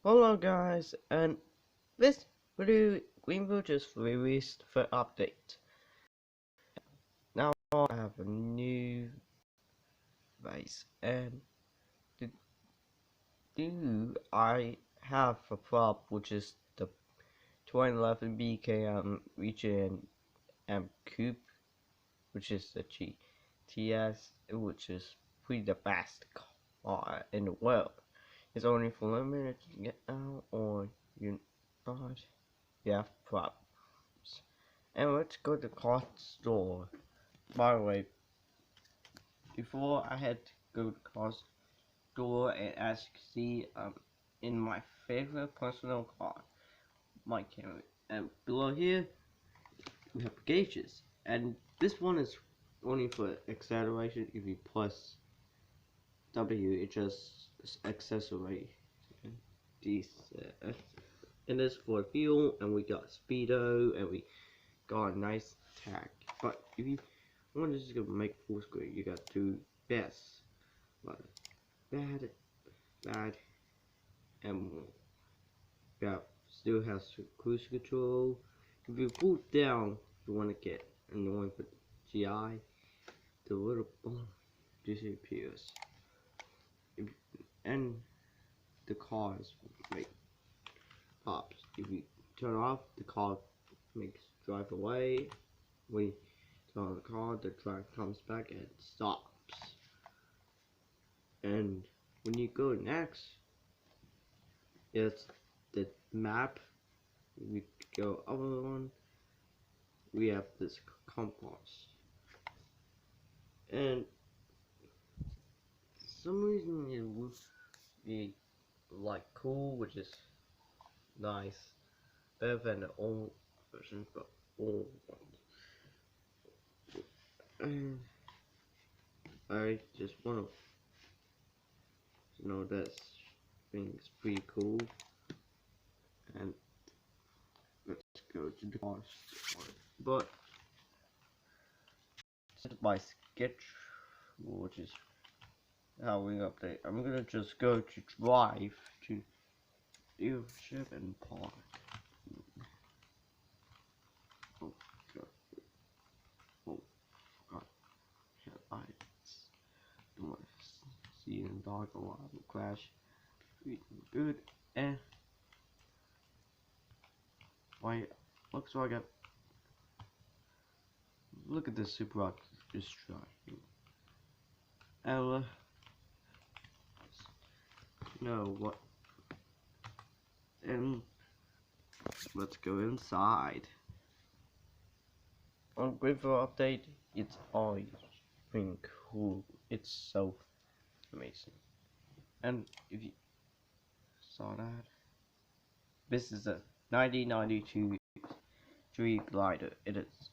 Hello guys, and this video Greenville just released the update. Now I have a new base, and the do I have a prop which is the 2011 BKM region M Coupe, which is the GTS, which is pretty the best car in the world. It's only for a minute to get out, or you're not. You have props. And let's go to the car store. By the way, before I had to go to the car store, and as you can see, in my favorite personal car, my Camry. And below here, we have gauges. And this one is only for acceleration. If you plus W, it just accelerate. These, and this for fuel, and we got speedo, and we got a nice tag. But if you want to just make full screen, you got to do best, but bad, and got still has cruise control. If you boot down, you want to get and you want to put GI, the little bomb disappears. And the cars make pops. If you turn off, the car makes drive away. We turn on the car, the drive comes back and stops. And when you go next, it's the map. We go up one. We have this compass, and for some reason it would be like cool, which is nice, better than the old version, but old ones. And I just want to know that thing's pretty cool. And let's go to the car store. But this is my sketch, which is how we update. I'm gonna just go to drive to dealership and park. Oh god. Oh god. Headlights. Don't want to see in the dark or I will crash. Good. And why looks like look at this super rock just driving. Ella, no, what? And let's go inside. On Greenville update, it's always been cool. It's so amazing. And if you saw that, this is a 1992 Street Glider. It is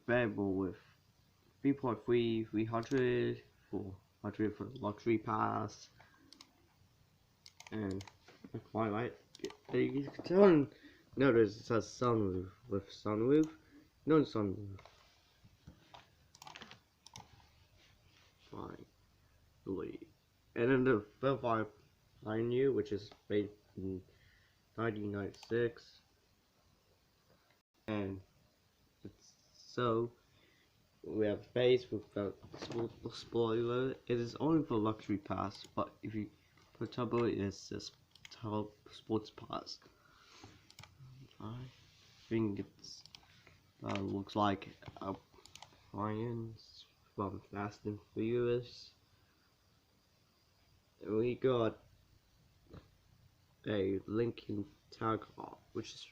available with 3.3, 300, 400 for the luxury pass, and I quite like it. You can tell, notice it says sunroof with sunroof, no sunroof. Finally, and then the Bellfire Pioneer, which is made in 1996, and it's so. We have base without spoiler. It is only for luxury pass, but if you put turbo, it is just turbo sports pass. I think it's looks like a Lions from Fast and Furious. And we got a Lincoln Tag Car, which is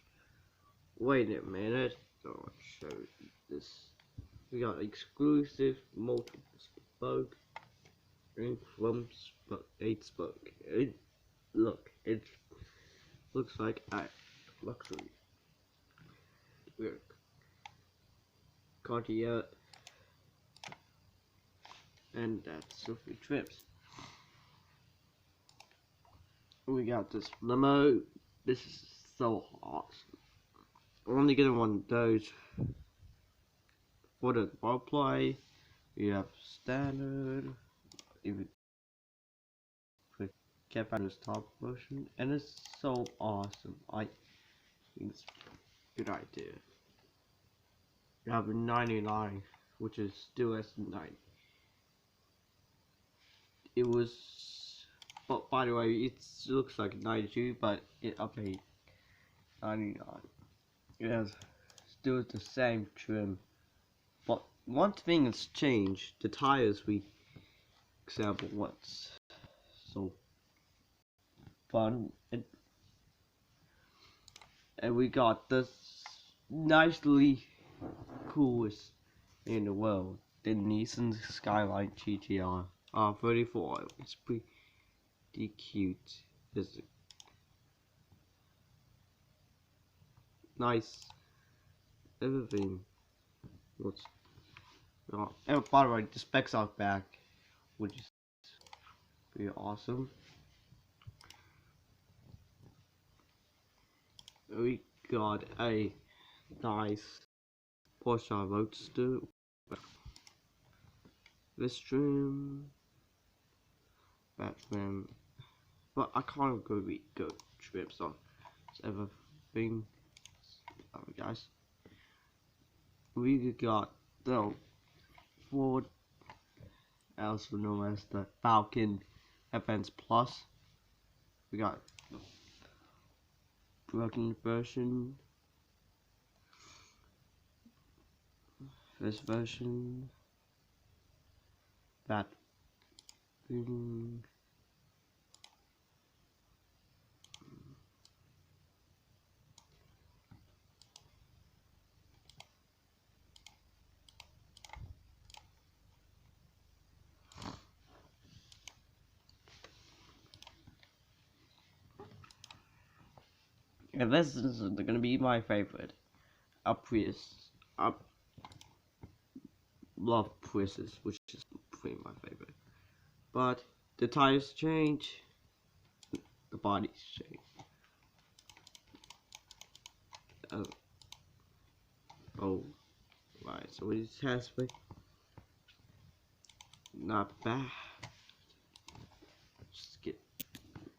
wait a minute. I'll show you this. We got exclusive multiple spoke and from 8 spoke. It looks like a luxury. We're Cartier, and that's Sophie trips. We got this limo. This is so hot. I'm only getting one of those. For the roleplay, we have standard. If kept on the top version, and it's so awesome. I think it's a good idea. You have a 99, which is still S9. It was, but by the way, it looks like 92, but it updated 99. It has still the same trim, but one thing has changed. The tires, we example once, so fun, and we got this nicely coolest in the world, the Nissan Skyline GTR R34. It's pretty cute. It's nice. Everything. What's and by the way, the specs are back, which is pretty awesome. We got a nice Porsche Roadster. This trim, Batman, but I can't go trips on everything. Alright, guys, we got the Ford, also known as the Falcon FNs Plus. We got the broken version, this version, that thing. And this is gonna be my favorite. A Prius. I love Priuses, which is pretty my favorite. But the tires change, the bodies change. Oh, right. So we just has me. Not bad. Just get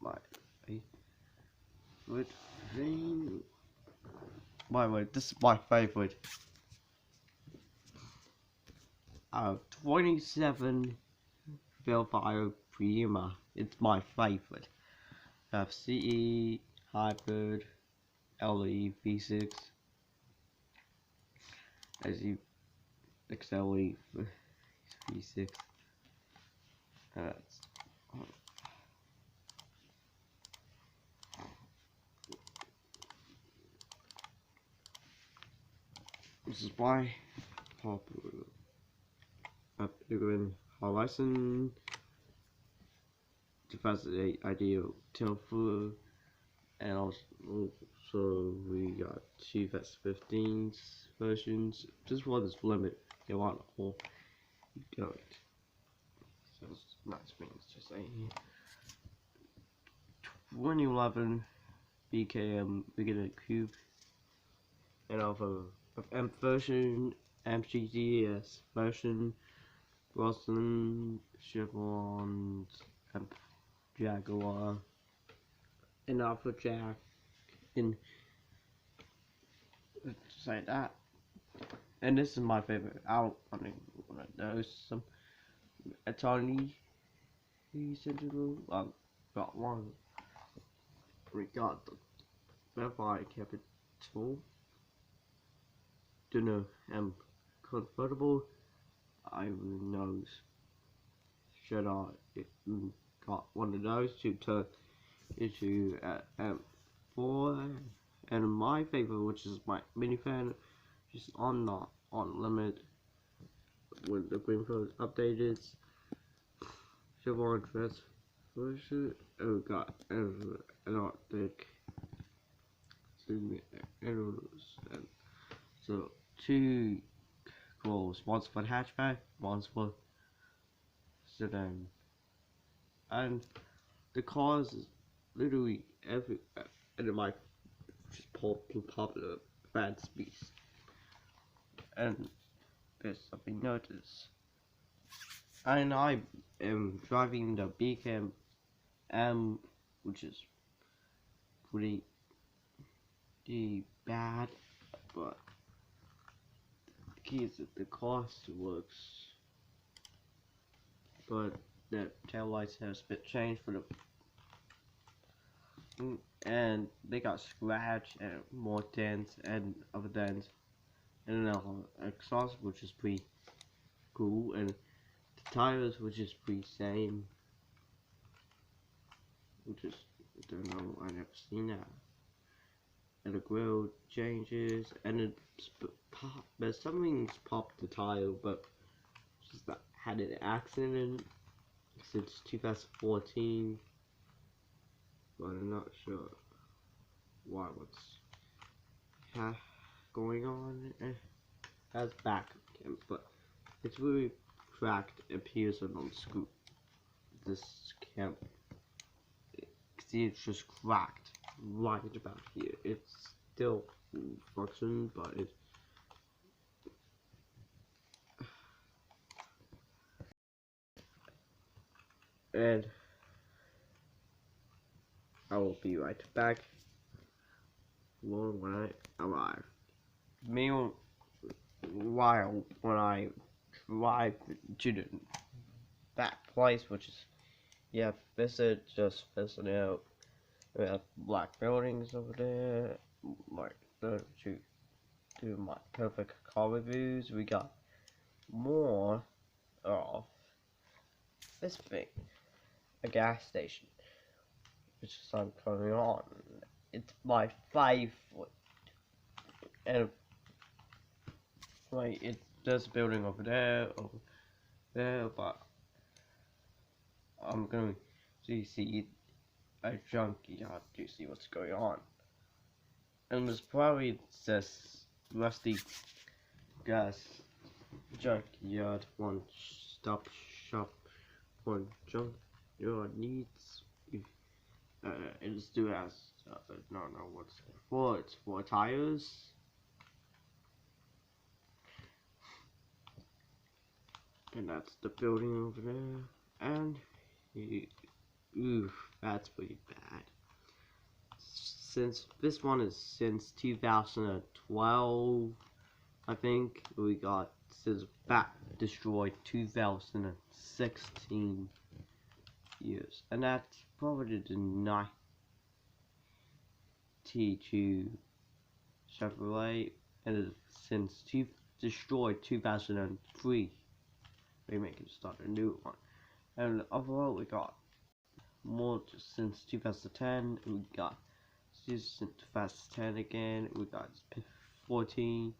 my favorite thing. By the way, this is my favorite. 27 Velfire Prima. It's my favorite. I have CE, Hybrid, LE, V6, as you XLE, V6. That's this is why popular. Upgrading Horizon 2008 Ideal Tilfu, and also we got two S15s versions. This one is limited. You want a whole, you don't. So it's not means just saying here. 2011 BKM we get a Cube, and also M version, MGDS version, Boston, Chevron, Jaguar, and Alpha Jack, and just like that. And this is my favorite. I mean, there's some Attorney Central. Got one. We got the Verify Capital. Dunno, comfortable. I knows. Should I got one of those to turn into M4, and my favorite, which is my minifan, is on limit when the Greenville updated. Chevron dress version. Oh god, and Arctic. And so two goals, one's for hatchback, one's for sedan, and the cars is literally every and my just popular fans beast. And there's something notice, and I am driving the BKM which is pretty bad, but the key is that the cost works. But the tail lights has been changed for the, and they got scratched and more dents and other dents, and then exhaust, which is pretty cool, and the tires, which is pretty same, which is, I don't know, I never seen that. And the grill changes, and it's pop, but something's popped the tire, but just that had an accident since 2014, but I'm not sure what's going on. That's back again, but it's really cracked. It appears on the scoop. This camp, see, it's just cracked right about here. It's still functions, but it. And I will be right back when I arrive. Meanwhile, when I drive to that place, which is, yeah, just visit out. We have black buildings over there, like to do my perfect car reviews. We got more of this thing, a gas station, which is I'm coming on. It's my 5 foot, and like there's a building over there, but I'm going to see a junkyard to see what's going on. And there's probably this rusty gas junkyard, one stop shop for junkyard needs. It's do as no what's it for. It's for tires. And that's the building over there. And oof, that's pretty bad. Since this one is since 2012, I think we got since back destroyed 2016 years, and that's probably the 92 Chevrolet, and it's since destroyed 2003. We make it start a new one, and overall we got more since 2010. We got since 2010 again. We got 14.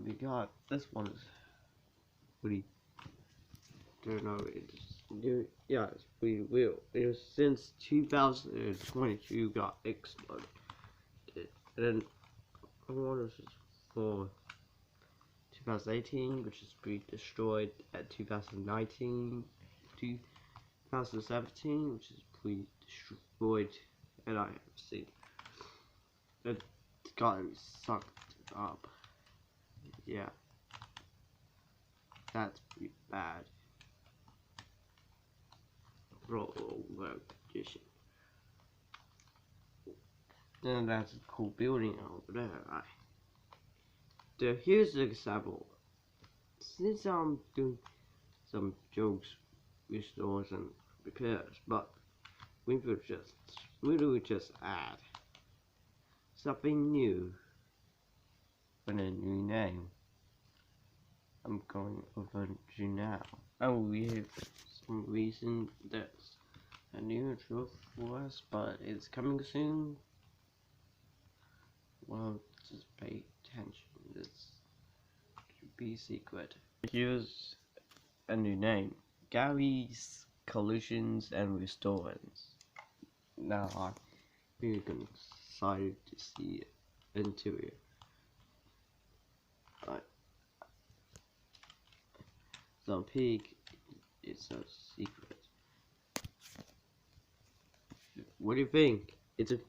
We got this one is pretty. Don't know. It's new. Yeah, it's pretty real. It was since 2022 got exploded, and then one was for 2018, which is pretty destroyed at 2019, 2017, which is pretty destroyed, and I have seen it's gotten sucked up. Yeah, that's pretty bad. Roll condition. Then that's a cool building over there. Here's an example. Since I'm doing some jokes, restores, and repairs, but we would just add something new and a new name. I'm going over to now. We have some reason that's a new intro for us, but it's coming soon. Well, just pay attention. This should be secret. Here's a new name: Gary's Collisions and Restorings. Now I'm really excited to see the interior. Some pig, it's a secret. What do you think? It's a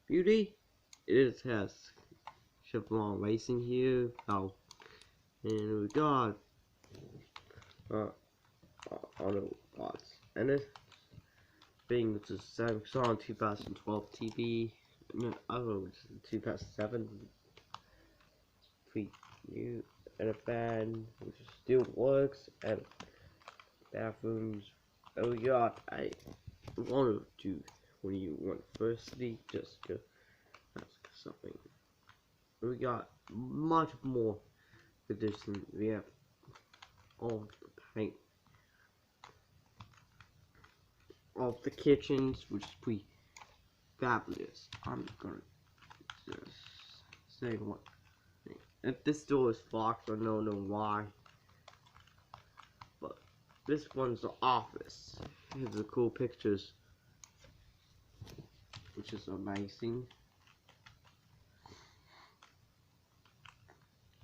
beauty? It has Chevron racing here. Oh, and we got auto parts, and thing, which is Samsung 2012 TV. No, oh, it's 2007. Pretty new, and a fan which still works, and bathrooms. Oh yeah, I wanted to, when you want firstly, just to ask something. We got much more addition. We have all the paint of the kitchens, which is pretty fabulous. I'm gonna just say one thing. If this door is locked, I don't know why, but this one's the office. Here's the cool pictures, which is amazing.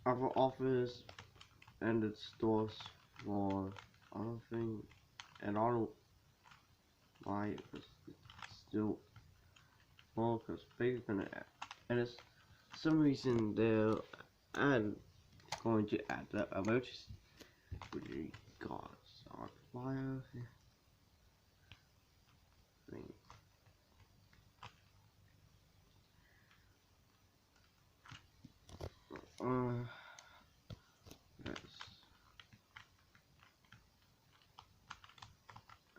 Our office and its stores for other thing, and I don't know why it's still small, because bigger than it, and it's some reason they're going to add the emojis. We got our flyer thing. Yes.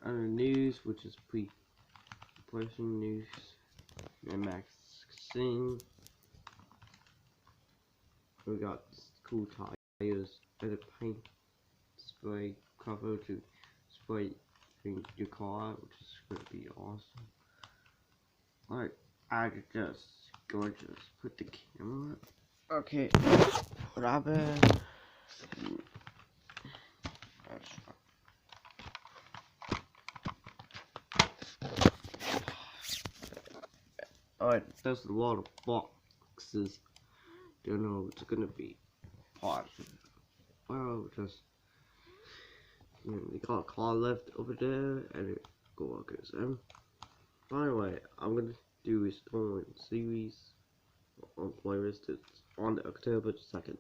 And the news, which is pre-person news, and magazine. We got cool tires and a paint spray cover to spray in your car, which is gonna be awesome. Alright, I just going to put the camera. Okay, Robin. Alright, there's a lot of boxes. Don't know it's gonna be hard. Well, just they got a car left over there, and it go-workers. By the way, I'm gonna do a story series on playlist. It's on October 2nd.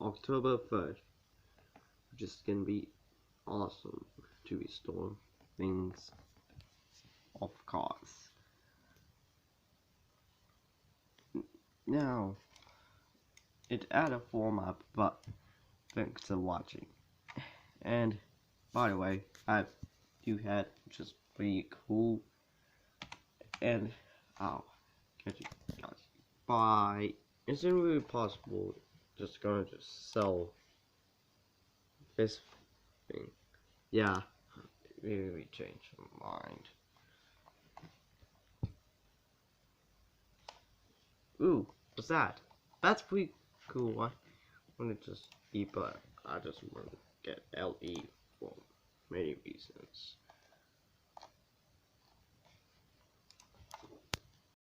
October 3rd. Which is gonna be awesome to restore things of cars. Now, it added a format, but thanks for watching. And by the way, I do had, which is pretty cool. And I'll catch you guys. Bye. Isn't it really possible just gonna sell this thing? Yeah, maybe we change our mind. Ooh, what's that? That's pretty cool. I want to just eat, but I just want to get LE for many reasons.